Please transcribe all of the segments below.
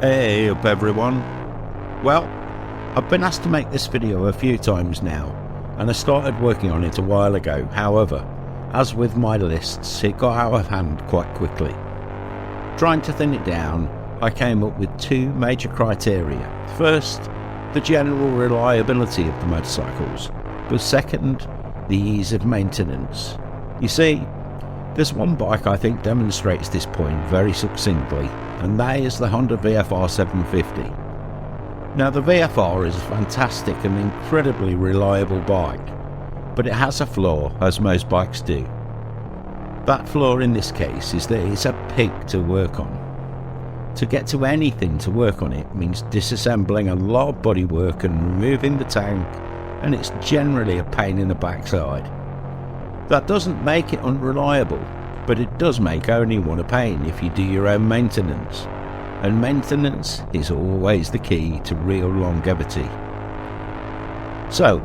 Hey up everyone. Well, I've been asked to make this video a few times now, and I started working on it a while ago. However, as with my lists, it got out of hand quite quickly. Trying to thin it down, I came up with two major criteria. First, the general reliability of the motorcycles, but second, the ease of maintenance. You see, there's one bike I think demonstrates this point very succinctly, and that is the Honda VFR 750. Now the VFR is a fantastic and incredibly reliable bike, but it has a flaw, as most bikes do. That flaw in this case is that it's a pig to work on. To get to anything to work on it means disassembling a lot of bodywork and removing the tank, and it's generally a pain in the backside. That doesn't make it unreliable, but it does make owning one a pain if you do your own maintenance, and maintenance is always the key to real longevity. So,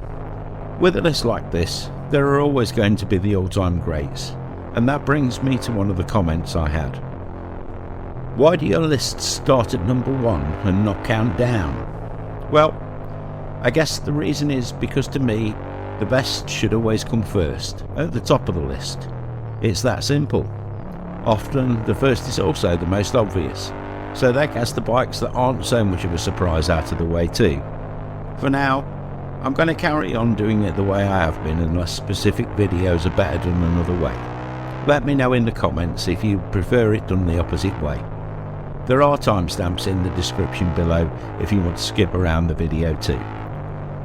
with a list like this, there are always going to be the all-time greats, and that brings me to one of the comments I had. Why do your lists start at number 1 and not count down? Well, I guess the reason is because to me, the best should always come first, at the top of the list. It's that simple. Often the first is also the most obvious, so that gets the bikes that aren't so much of a surprise out of the way too. For now, I'm going to carry on doing it the way I have been unless specific videos are better done another way. Let me know in the comments if you prefer it done the opposite way. There are timestamps in the description below if you want to skip around the video too.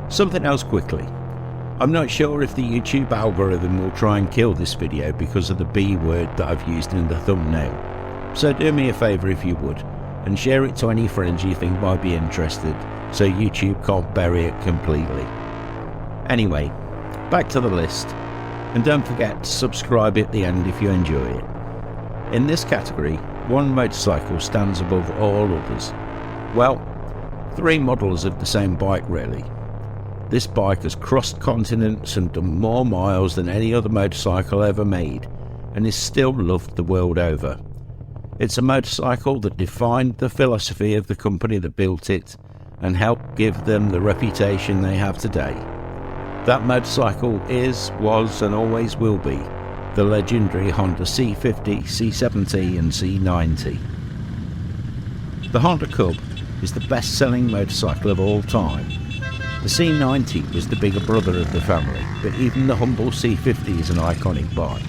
Something else quickly. I'm not sure if the YouTube algorithm will try and kill this video because of the B word that I've used in the thumbnail. So do me a favour if you would, and share it to any friends you think might be interested, so YouTube can't bury it completely. Anyway, back to the list, and don't forget to subscribe at the end if you enjoy it. In this category, one motorcycle stands above all others. Well, 3 models of the same bike really. This bike has crossed continents and done more miles than any other motorcycle ever made, and is still loved the world over. It's a motorcycle that defined the philosophy of the company that built it, and helped give them the reputation they have today. That motorcycle is, was and always will be the legendary Honda C50, C70 and C90. The Honda Cub is the best-selling motorcycle of all time. The C90 was the bigger brother of the family, but even the humble C50 is an iconic bike.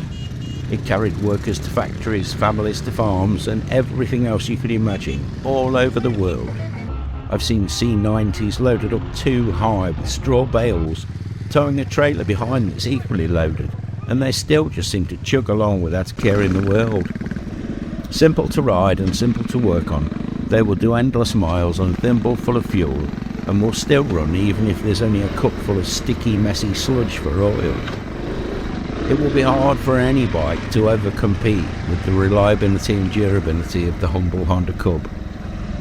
It carried workers to factories, families to farms, and everything else you could imagine, all over the world. I've seen C90s loaded up too high with straw bales, towing a trailer behind that's equally loaded, and they still just seem to chug along without a care in the world. Simple to ride and simple to work on, they will do endless miles on a thimble full of fuel, and will still run even if there's only a cup full of sticky, messy sludge for oil. It will be hard for any bike to ever compete with the reliability and durability of the humble Honda Cub.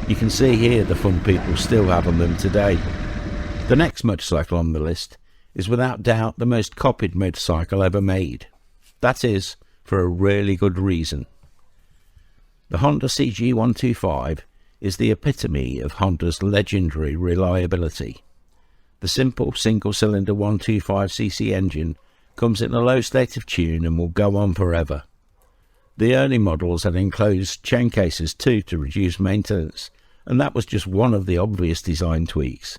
You can see here the fun people still have on them today. The next motorcycle on the list is without doubt the most copied motorcycle ever made. That is, for a really good reason. The Honda CG125 is the epitome of Honda's legendary reliability. The simple single-cylinder 125cc engine comes in a low state of tune and will go on forever. The early models had enclosed chain cases too to reduce maintenance, and that was just one of the obvious design tweaks.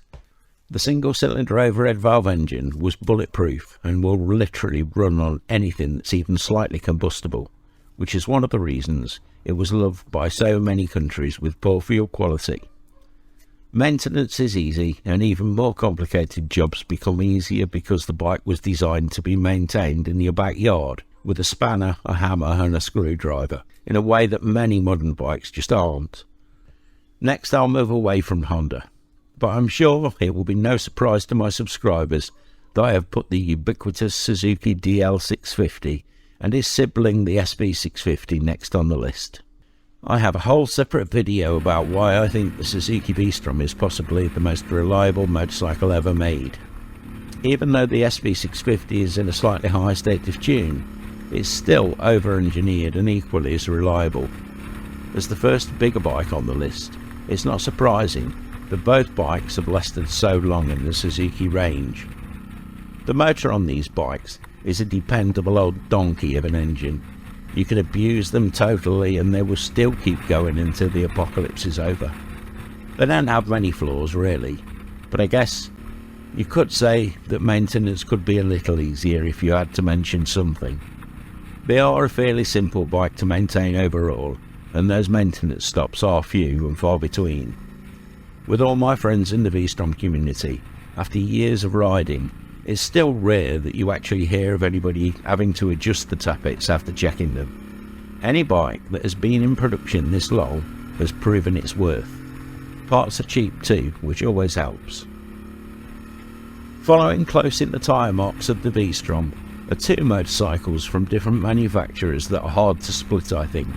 The single-cylinder overhead valve engine was bulletproof and will literally run on anything that's even slightly combustible, which is one of the reasons it was loved by so many countries with poor fuel quality. Maintenance is easy, and even more complicated jobs become easier because the bike was designed to be maintained in your backyard with a spanner, a hammer and a screwdriver, in a way that many modern bikes just aren't. Next I'll move away from Honda, but I'm sure it will be no surprise to my subscribers that I have put the ubiquitous Suzuki DL 650 and his sibling the SB 650 next on the list. I have a whole separate video about why I think the Suzuki V-Strom is possibly the most reliable motorcycle ever made. Even though the SB 650 is in a slightly higher state of tune, it's still over-engineered and equally as reliable. As the first bigger bike on the list, it's not surprising that both bikes have lasted so long in the Suzuki range. The motor on these bikes is a dependable old donkey of an engine. You can abuse them totally and they will still keep going until the apocalypse is over. They don't have many flaws really, but I guess you could say that maintenance could be a little easier if you had to mention something. They are a fairly simple bike to maintain overall, and those maintenance stops are few and far between. With all my friends in the V-Strom community, after years of riding, it's still rare that you actually hear of anybody having to adjust the tappets after checking them. Any bike that has been in production this long has proven its worth. Parts are cheap too, which always helps. Following close in the tyre marks of the V-Strom are two motorcycles from different manufacturers that are hard to split, I think.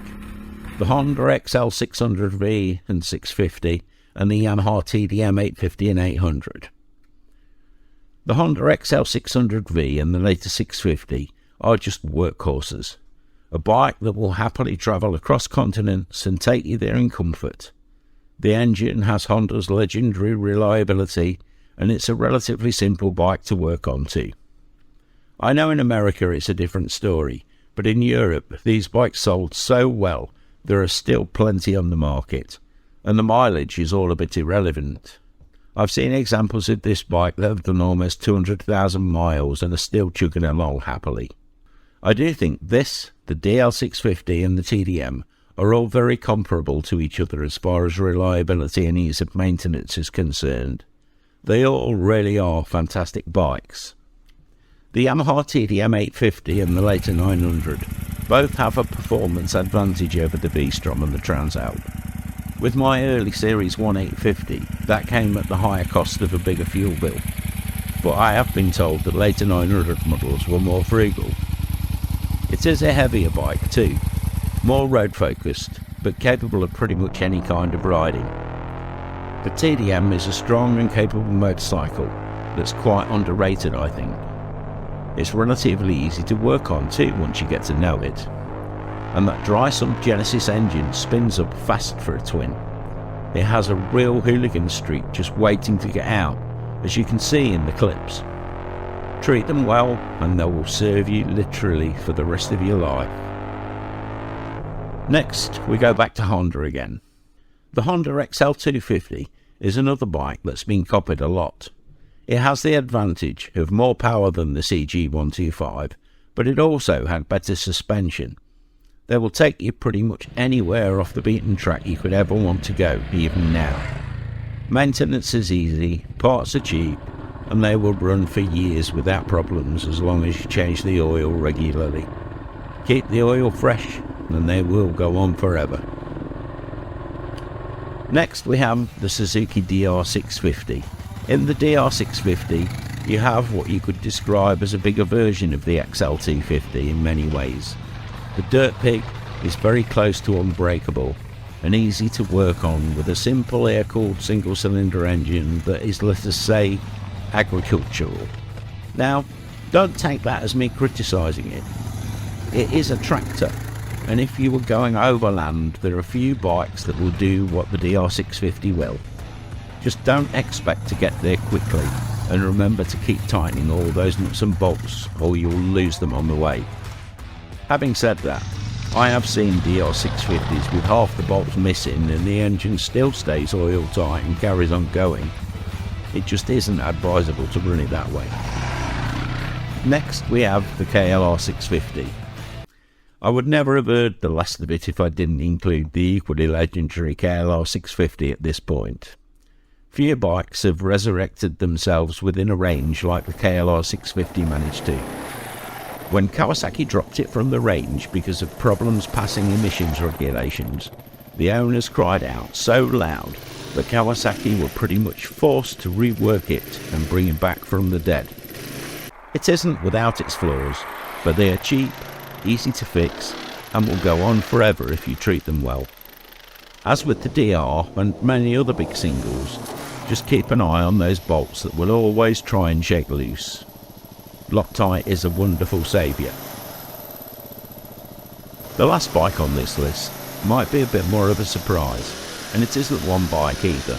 The Honda XL600V and 650 and the Yamaha TDM 850 and 800. The Honda XL600V and the later 650 are just workhorses. A bike that will happily travel across continents and take you there in comfort. The engine has Honda's legendary reliability, and it's a relatively simple bike to work on too. I know in America it's a different story, but in Europe these bikes sold so well there are still plenty on the market, and the mileage is all a bit irrelevant. I've seen examples of this bike that have done almost 200,000 miles and are still chugging along happily. I do think this, the DL650 and the TDM are all very comparable to each other as far as reliability and ease of maintenance is concerned. They all really are fantastic bikes. The Yamaha TDM 850 and the later 900 both have a performance advantage over the V-Strom and the Transalp. With my early Series 1 850, that came at the higher cost of a bigger fuel bill, but I have been told that later 900 models were more frugal. It is a heavier bike too, more road focused, but capable of pretty much any kind of riding. The TDM is a strong and capable motorcycle that's quite underrated, I think. It's relatively easy to work on too once you get to know it. And that dry sump Genesis engine spins up fast for a twin. It has a real hooligan streak just waiting to get out, as you can see in the clips. Treat them well and they will serve you literally for the rest of your life. Next, we go back to Honda again. The Honda XL250 is another bike that's been copied a lot. It has the advantage of more power than the CG125, but it also had better suspension. They will take you pretty much anywhere off the beaten track you could ever want to go, even now. Maintenance is easy, parts are cheap, and they will run for years without problems as long as you change the oil regularly. Keep the oil fresh and they will go on forever. Next we have the Suzuki DR 650. In the DR 650 you have what you could describe as a bigger version of the XL250 in many ways. The Dirt Pig is very close to unbreakable and easy to work on with a simple air-cooled single-cylinder engine that is, let us say, agricultural. Now, don't take that as me criticising it. It is a tractor, and if you were going overland, there are a few bikes that will do what the DR650 will. Just don't expect to get there quickly, and remember to keep tightening all those nuts and bolts or you'll lose them on the way. Having said that, I have seen DR650s with half the bolts missing and the engine still stays oil tight and carries on going. It just isn't advisable to run it that way. Next we have the KLR 650. I would never have heard the last of it if I didn't include the equally legendary KLR 650 at this point. Few bikes have resurrected themselves within a range like the KLR 650 managed to. When Kawasaki dropped it from the range because of problems passing emissions regulations, the owners cried out so loud that Kawasaki were pretty much forced to rework it and bring it back from the dead. It isn't without its flaws, but they are cheap, easy to fix, and will go on forever if you treat them well. As with the DR and many other big singles, just keep an eye on those bolts that will always try and shake loose. Loctite is a wonderful saviour. The last bike on this list might be a bit more of a surprise, and it isn't one bike either.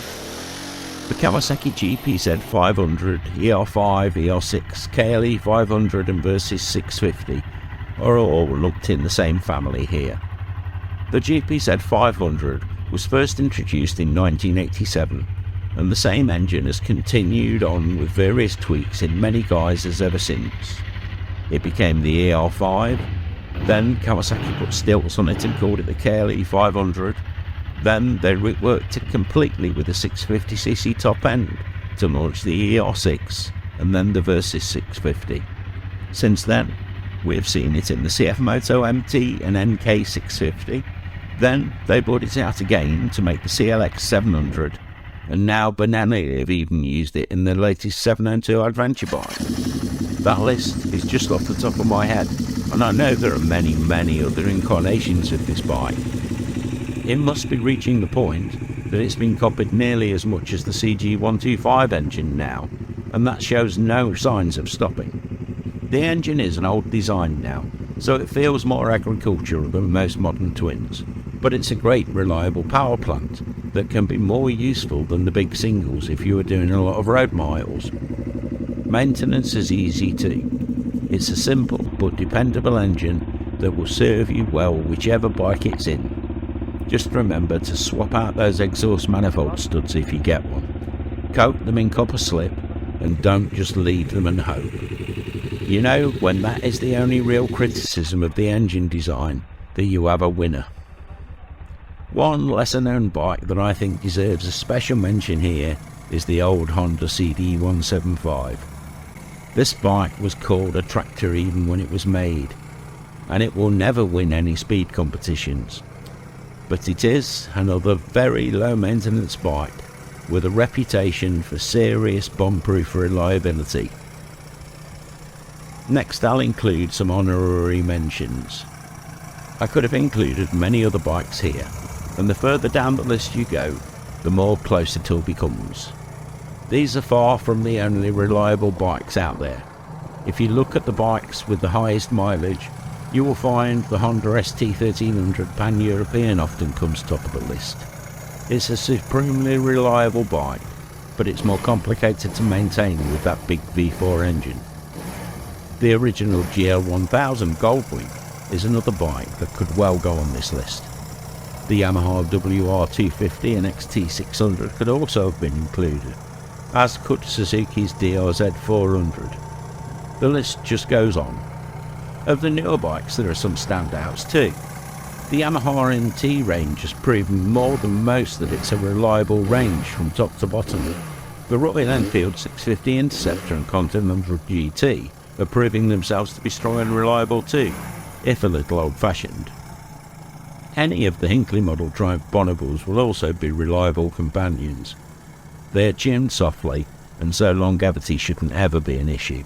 The Kawasaki GPZ 500, ER5, ER6, KLE 500 and Versys 650 are all lumped in the same family here. The GPZ 500 was first introduced in 1987, and the same engine has continued on with various tweaks in many guises ever since. It became the ER5, then Kawasaki put stilts on it and called it the KLE 500. Then they reworked it completely with a 650cc top end to launch the ER6 and then the Versys 650. Since then, we have seen it in the CF Moto MT and NK 650. Then they brought it out again to make the CLX 700, and now Banana have even used it in their latest 702 adventure bike. That list is just off the top of my head, and I know there are many other incarnations of this bike. It must be reaching the point that it's been copied nearly as much as the CG125 engine now, and that shows no signs of stopping. The engine is an old design now, so it feels more agricultural than most modern twins, but it's a great reliable power plant that can be more useful than the big singles if you are doing a lot of road miles. Maintenance is easy too. It's a simple but dependable engine that will serve you well whichever bike it's in. Just remember to swap out those exhaust manifold studs if you get one. Coat them in copper slip and don't just leave them and hope. You know, when that is the only real criticism of the engine design, that you have a winner. One lesser known bike that I think deserves a special mention here is the old Honda CD175. This bike was called a tractor even when it was made, and it will never win any speed competitions. But it is another very low maintenance bike with a reputation for serious bomb-proof reliability. Next I'll include some honorary mentions. I could have included many other bikes here, and the further down the list you go, the more close it all becomes. These are far from the only reliable bikes out there. If you look at the bikes with the highest mileage, you will find the Honda ST1300 Pan-European often comes top of the list. It's a supremely reliable bike, but it's more complicated to maintain with that big V4 engine. The original GL1000 Goldwing is another bike that could well go on this list. The Yamaha WR250 and XT600 could also have been included, as could Suzuki's DRZ 400. The list just goes on. Of the newer bikes, there are some standouts too. The Yamaha MT range has proven more than most that it's a reliable range from top to bottom. The Royal Enfield 650 Interceptor and Continental GT are proving themselves to be strong and reliable too, if a little old-fashioned. Any of the Hinckley model drive Bonables will also be reliable companions. They are tuned softly, and so longevity shouldn't ever be an issue.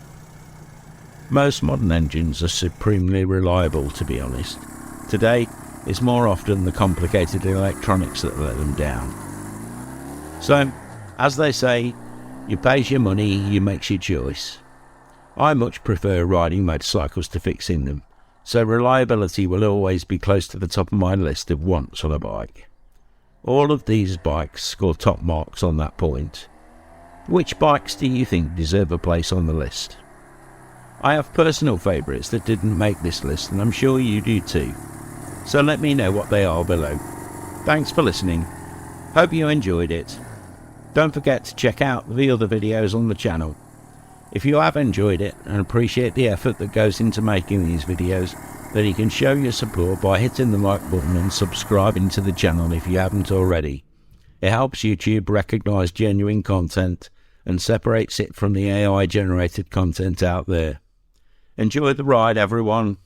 Most modern engines are supremely reliable, to be honest. Today, it's more often the complicated electronics that let them down. So, as they say, you pays your money, you makes your choice. I much prefer riding motorcycles to fixing them, so reliability will always be close to the top of my list of wants on a bike. All of these bikes score top marks on that point. Which bikes do you think deserve a place on the list? I have personal favourites that didn't make this list, and I'm sure you do too. So let me know what they are below. Thanks for listening. Hope you enjoyed it. Don't forget to check out the other videos on the channel. If you have enjoyed it and appreciate the effort that goes into making these videos, then you can show your support by hitting the like button and subscribing to the channel if you haven't already. It helps YouTube recognise genuine content and separates it from the AI generated content out there. Enjoy the ride, everyone.